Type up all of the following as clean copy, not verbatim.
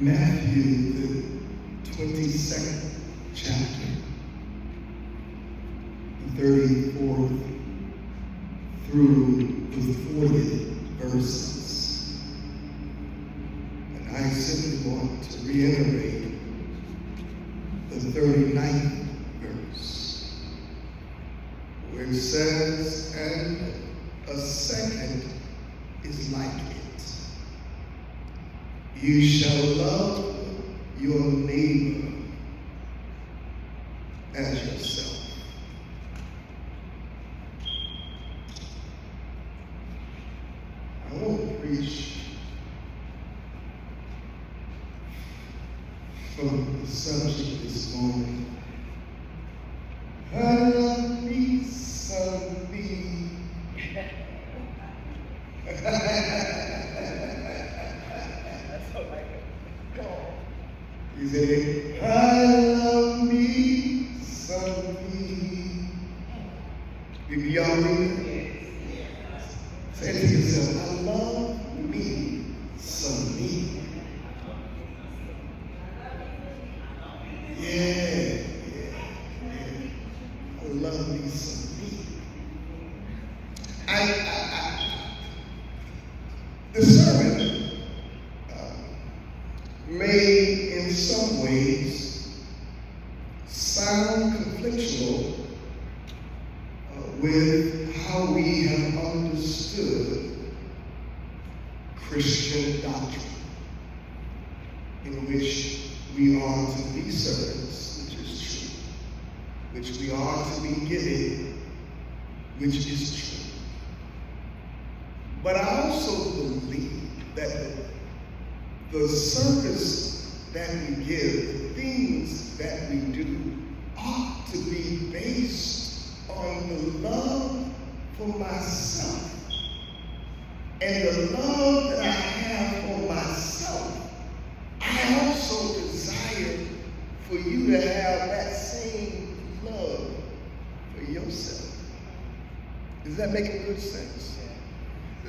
Matthew, the 22nd chapter, the 34th through the 40th verses. And I simply want to reiterate the 39th verse, where it says, "And a second is like it. You shall love your neighbor as yourself." I want to preach from the subject this morning. I love me some me. He said, I love me some me. Did y'all read that? Say it to yourself, I love me some me. Yeah. I love me some me. The sermon may in some ways sound conflictual with how we have understood Christian doctrine, in which we are to be servants, which is true, which we are to be giving, which is true. But I also believe that the service that we give, the things that we do, ought to be based on the love for myself. And the love that I have for myself, I also desire for you to have that same love for yourself. Does that make good sense?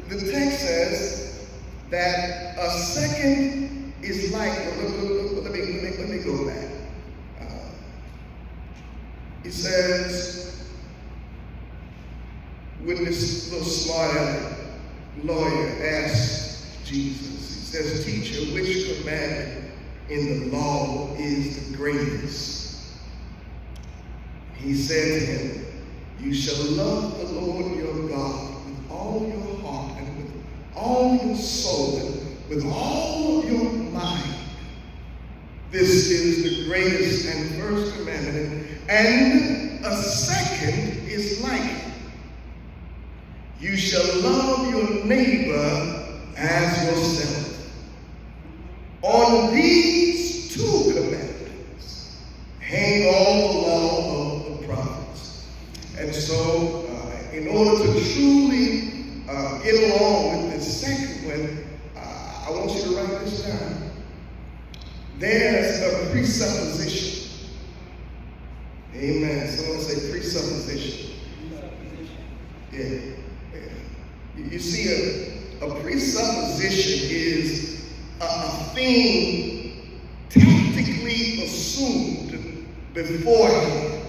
The text says that a second is like, let me go back. It says, when this little smart lawyer asked Jesus, he says, "Teacher, which commandment in the law is the greatest?" He said to him, "You shall love the Lord your God with all your heart and with all your soul and with all of your mind. This is the greatest and first commandment, and a second is like it. You shall love your neighbor as yourself. On these two commandments hang all the law of the prophets." And so, in order to truly get along with this second one, I want you to write this down. There's a presupposition. Amen. Someone say presupposition. Yeah. You see, a presupposition is a thing tactically assumed beforehand.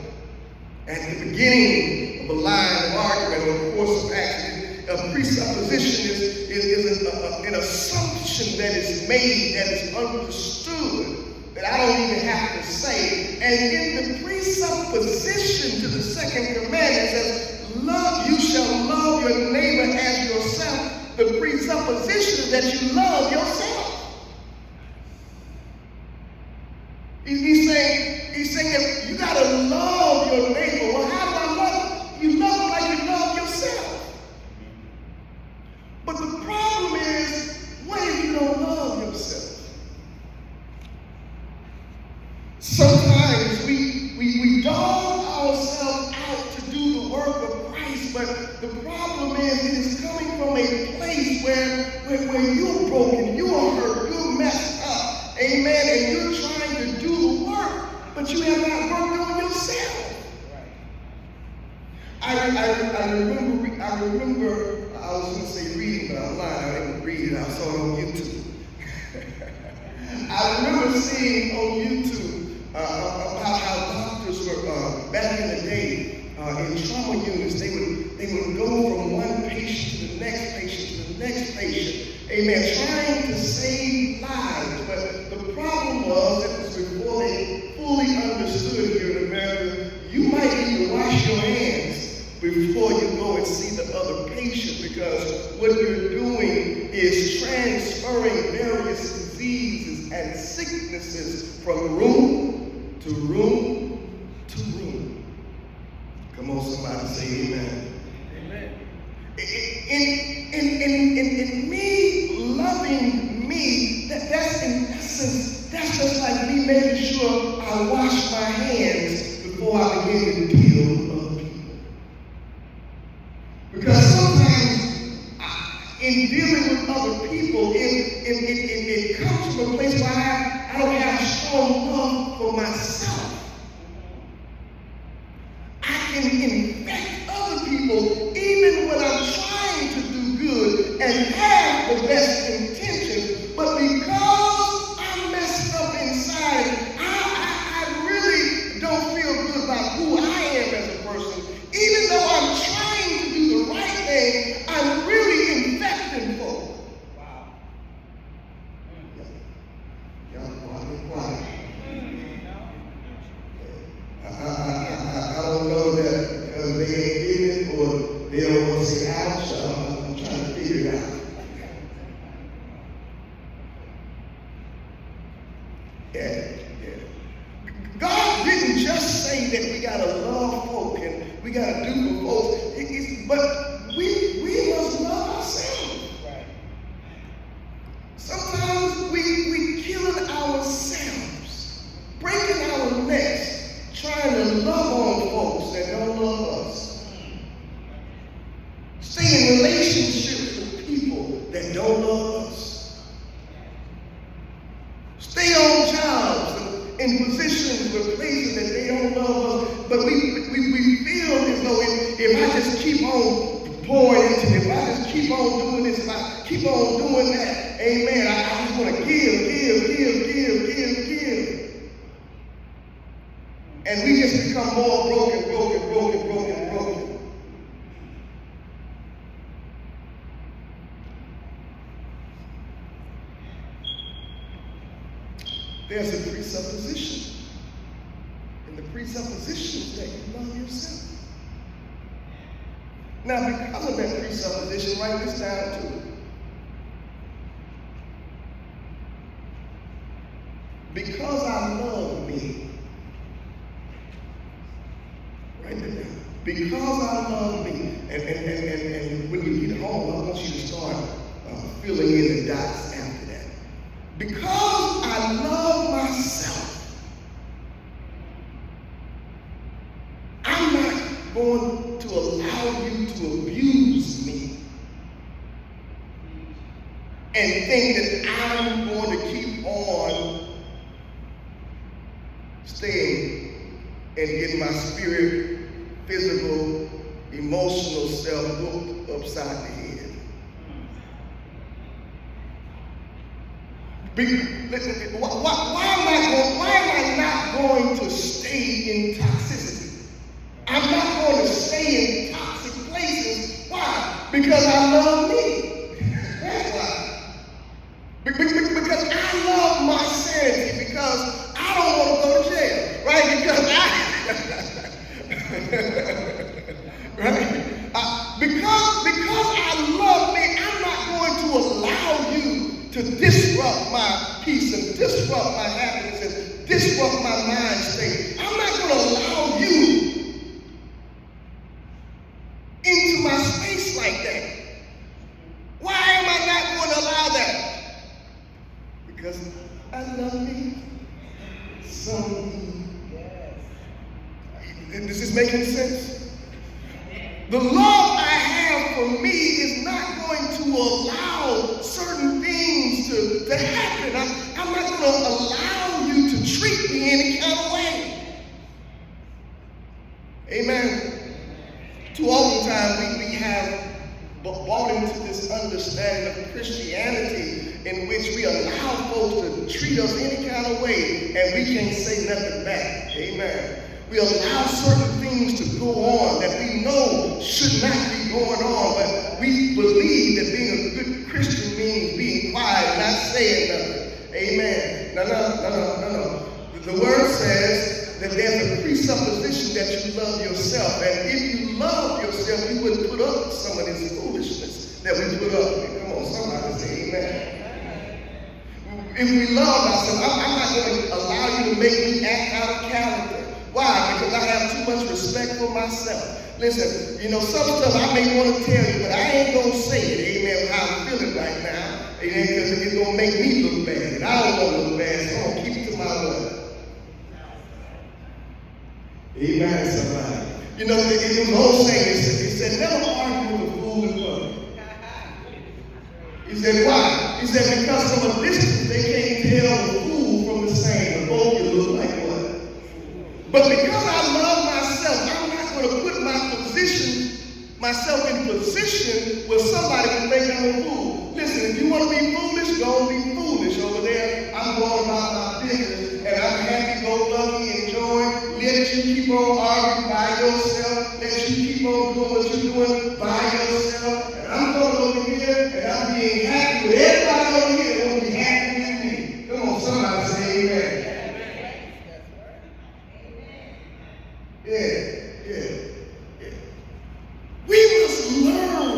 At the beginning of a line of argument or a course of action, a presupposition is an assumption that is made, that is understood, that I don't even have to say. And in the presupposition to the second commandment, it says, you shall love your neighbor as yourself. The presupposition is that you love yourself. He's saying that you got to love your neighbor. Well, how do I love you? You love him like you love yourself. But the problem is, what if you don't love yourself? Sometimes we dog ourselves out to do the work of Christ, but the problem is it is coming from a place where you're broken, you're hurt, you're messed up, amen, and you're trying to do the work, but you have not worked on yourself. I remember, I was going to say reading, but I'm lying, I didn't read it, I saw it on YouTube. I remember seeing on YouTube about how doctors were back in the day in trauma units. They would go from one patient to the next patient to the next patient. Amen. Trying to save lives, but the problem was that was before they fully understood here in America. You might need to wash your hands before you go and see the other patient, because what you're doing is transferring various diseases and sicknesses from room to room to room. Come on, somebody say amen. Amen. In me loving me, that's in essence, that's just like me making sure I wash my hands before I begin to deal with other people. Because sometimes in dealing with other people, it comes from a place where I don't have strong love for myself. I can infect other people even when I'm trying to do good and have the best intentions, but because I'm messed up inside, I really don't feel good about who I am as a person. Even though I'm trying to do the right thing, I'm really infecting folk. Wow. Y'all quiet. I don't know that because they ain't getting it or they don't want to say ouch. I'm trying to figure it out. Yeah. God didn't just say that we gotta love folk and we gotta do for folks, but we must love ourselves. Right. Sometimes we killing ourselves, breaking our necks, trying to love on folks that don't love us. Stay in relationships with people that don't love us. Stay on jobs and in positions with places that they don't love us, but we feel as though if I just keep on pouring into it, if I just keep on doing this, if I keep on doing that, amen, I just want to give. And we just become more broken. There's a presupposition. And the presupposition is that you love yourself. Now, because of that presupposition, write this down too. Because I love me. Write that down. Because I love me. And when you get home, I want you to start filling in the dots after that. Because I love myself, I'm not going to allow you to abuse me and think that I'm going to keep on staying and getting my spirit, physical, emotional self looked upside the head. Why am I not going to stay in toxicity? I'm not going to stay in toxic places. Why? Because I love me. That's why. Because I love my sanity. Because I don't want to go to jail. Right? Because because I love me, I'm not going to allow you to disrupt my peace and disrupt my happiness and disrupt my mind state. I'm not going to allow you into my space like that. Why am I not going to allow that? Because I love me. Is this making sense? The love I have for me is not going to allow certain things to happen. I'm not going to allow you to treat me any kind of way. Amen. Too often times we have both bought into this understanding of Christianity in which we allow folks to treat us any kind of way and we can't say nothing back. Amen. We allow certain things to go on that we know should not be going on, but we believe that being a good Christian means being quiet, not saying nothing. Amen. No. The word says that there's a presupposition that you love yourself. And if you love yourself, you wouldn't put up with some of this foolishness that we put up with. Come on, somebody say amen. If we love ourselves, I'm not going to allow you to make me act out of character. Why? Because I have too much respect for myself. Listen, some stuff I may want to tell you, but I ain't going to say it, amen, how I'm feeling right now. Amen, because it's going to make me look bad. And I don't want to look bad, so I'm going to keep it to my word. Amen, somebody. It was an old saying, it said, never argue with a fool in public. He said, why? He said, because from a distance they can't tell the fool from the same. The both you look like what? But because I love myself, I'm not going to put myself in position where somebody can think I'm a fool. Listen, if you want to be foolish, go be foolish over there. I'm going about my business, and I'm happy, go lucky, enjoy. Let you keep on arguing by yourself. Let you keep on doing what you're doing by yourself. And I'm going over here, and I'm being happy with everybody over here that will be happy with me. Come on, somebody say amen. Yeah. We must learn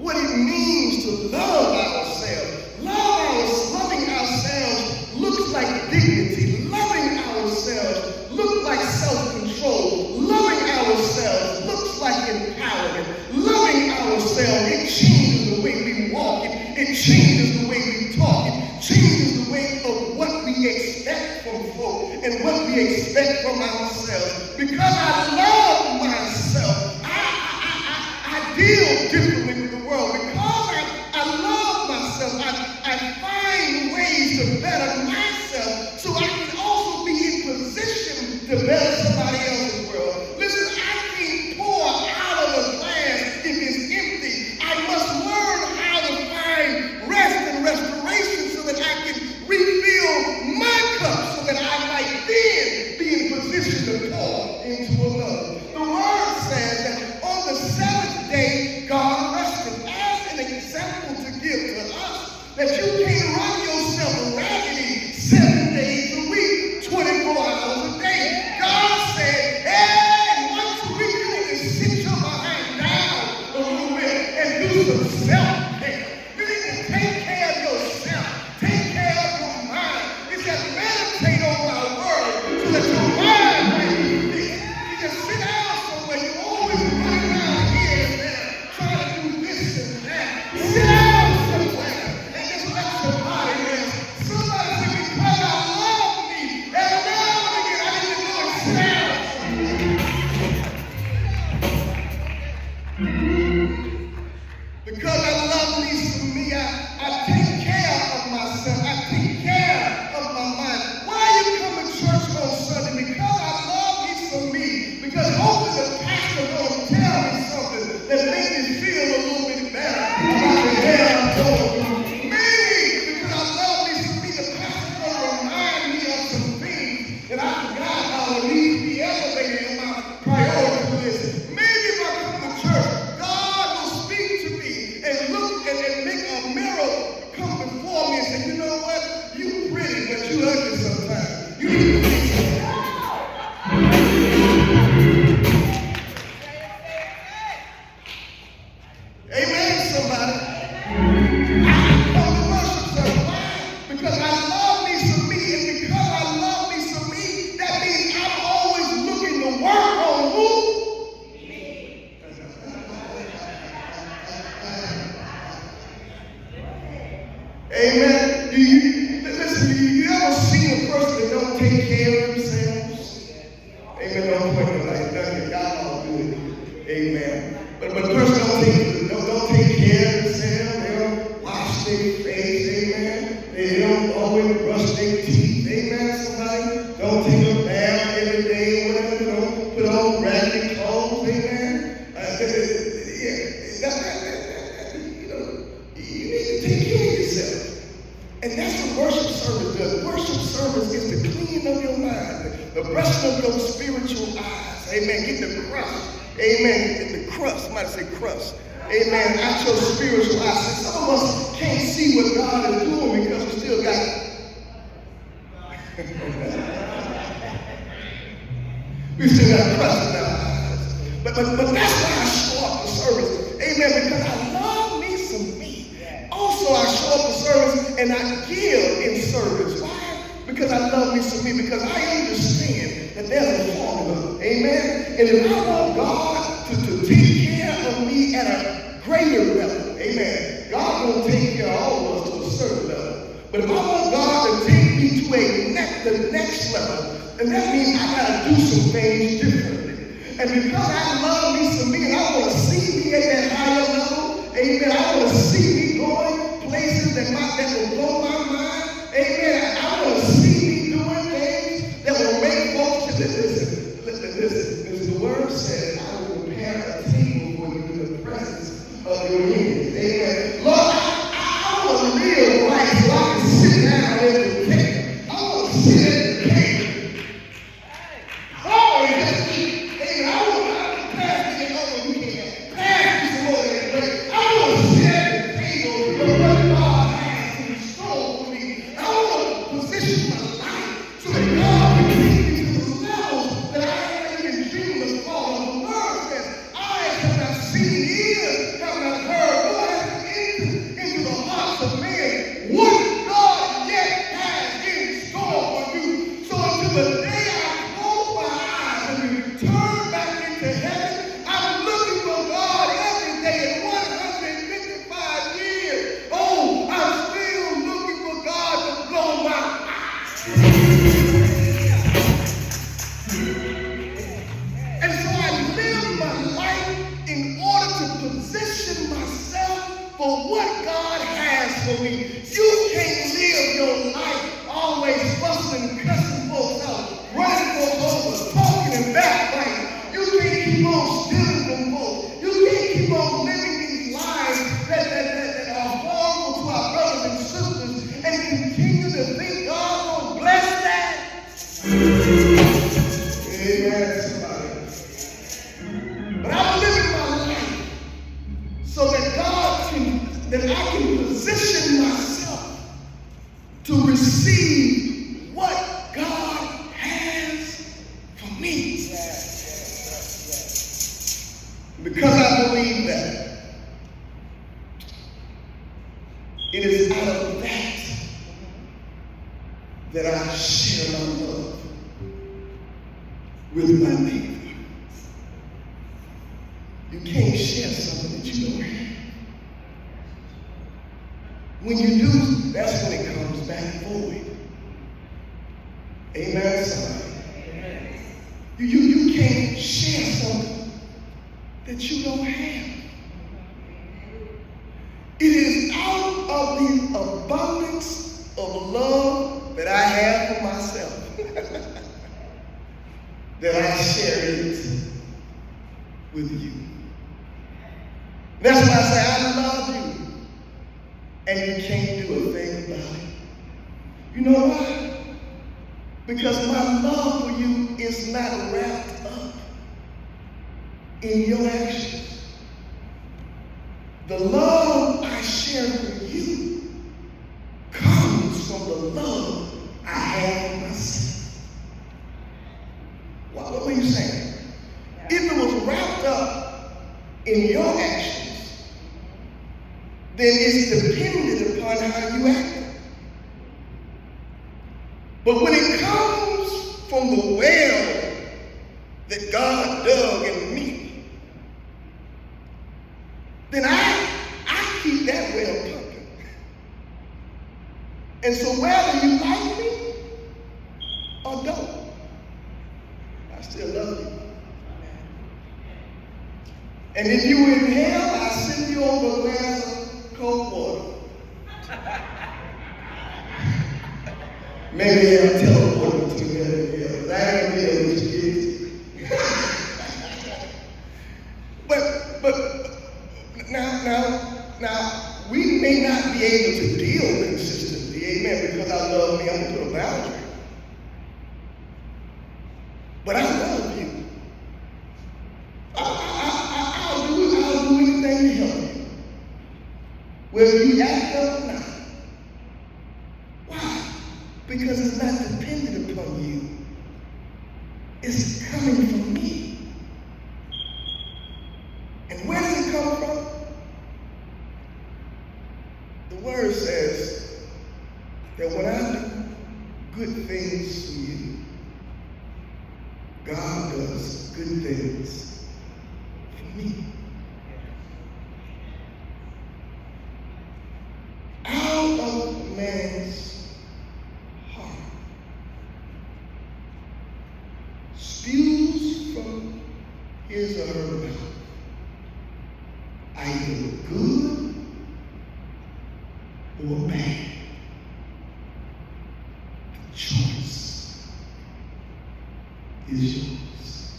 what it means to love ourselves. Loving ourselves looks like dignity. Loving ourselves looks like self-control. Loving ourselves looks like empowerment. Loving ourselves, it changes the way we walk. It changes the way we talk. It changes the way of what we expect from folk and what we expect from ourselves. Because I love myself, I deal differently with the world. Because I love myself, I find ways to better myself so I can also be in position to better somebody else's world. Listen, I can't pour out of a glass if it's empty. I must learn how to find rest and restoration so that I can refill my cup so that I might then be in position to pour into another. The word says that on the seventh day, God rested as an example to give to us that you can't run yourself raggedy 7 days a week, 24 hours a day. God said, hey, once a week you need to sit your behind down a little bit and do some self-care. You need to take care of yourself. Take care of your mind. He said, meditate on my word so that your mind might be fixed. You just sit down somewhere. You always run around here and there trying to do this and that. Sit down somewhere and just let your body rest. Somebody said, because I love me, and now and again I need to go and sit down somewhere. Because I love me some me, I take care of myself. I take care of my mind. Why you come to church on Sunday? Because I love me some me. Because hopefully the pastor going to tell me something that makes me feel a little bit better about the hell I'm going through. Maybe because I love me some me, the pastor going to remind me of some things that I forgot how to need to be elevated in my priority list. Maybe if I come to church, God will speak to me and look and make a mirror come before me and say, you know what? You pretty, but you ugly sometimes. You need to fix it. Amen, somebody. I come to worship service. Why? Because I love me some me, and because I love me some me, that means I'm always looking to work on who? Amen. You ever seen a person that don't take care of themselves? Amen. Don't point to like nothing. God all good. Amen. But the person don't take care of themselves. They don't wash their face. Amen. They don't always brush their teeth. Amen. Somebody don't take a bath every day or whatever. Don't put on raggedy clothes. Amen. And that's what worship service does. Worship service is the cleaning of your mind, the brushing of your spiritual eyes. Amen. Get the crust. Amen. Get the crust. Somebody say crust. Amen. Out your spiritual eyes. And some of us can't see what God is doing because we still got we still got crust in our eyes. But that's why I show up for service. Amen. Because I love me some me. Also, I show up for service and I give in service. Why? Because I love me some me. Because I understand that there's a formula. Amen. And if I want God to take care of me at a greater level, amen, God will take care of all of us to a certain level. But if I want God to take me to the next level, and that means I got to do some things differently. And because I love me some me, and I want to see me at that higher level, amen, I want to see me going places that will blow my mind, amen, I want to see me doing things that will make folks listen, the word says, I will prepare a table for you in the presence of your enemies, amen. Lord, I want to live right so I can sit down at the table. I want to sit at the table. Oh, and just eat. Amen. I want to pass me over the weekend. Pass me some more of that plate. I want to sit at the table with what God has in store for me. I want to position my life so that God can take me to the level that I haven't even dreamed of falling. The word says, eyes have not seen, ears have not heard, nor has it entered into the hearts of men what God yet has in store for you. So until the day I close my eyes and return back into heaven, I'm looking for God every day in 155 years. Oh, I'm still looking for God to blow my eyes. And so I live my life in order to position myself for what God has for me. You can't live your life always fussing, cussing folks out, running folks over, talking and backbiting. You can't keep on stealing from folks. You can't keep on living these lives that are harmful to our brothers and sisters and continue to think God will bless that. Amen, somebody. But I'm living my life so that that I can position myself to receive what God has for me. Because I believe that it is out of that I share my love with my neighbor. You can't share something that you don't have. When you do, that's when it comes back void. Amen, somebody. You can't share something that you don't have. It is out of the abundance of love that I have for myself that I share it with you. That's why I say I love you. And you can't do a thing about it. You know why? Because my love for you is not wrapped up in your actions. The love I share for you comes from the love I have for myself. What were you saying? If it was wrapped up in your actions, then it's dependent upon how you act. But when it comes from the well that God dug in me, then I keep that well pumping. And so whether you like me or don't, I still love you. And if you were in hell, I'll send you over a glass of cold water. Maybe I'll teleport to you. I ain't gonna be able to get But now, we may not be able to deal consistently. Amen. Because I love me, I'm going to put a boundary. But I love you. I'll do anything to help you. Whether you act up or not. Why? Because it's not dependent upon you. It's coming from me. And where does it come from? The word says that when I do good things for you, God does good things for me. Out of man's heart spews from his or her mouth either good or bad. The choice is yours.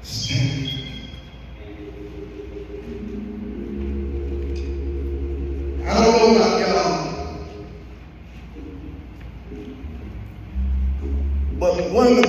Stand with me. I don't know about y'all, but one of the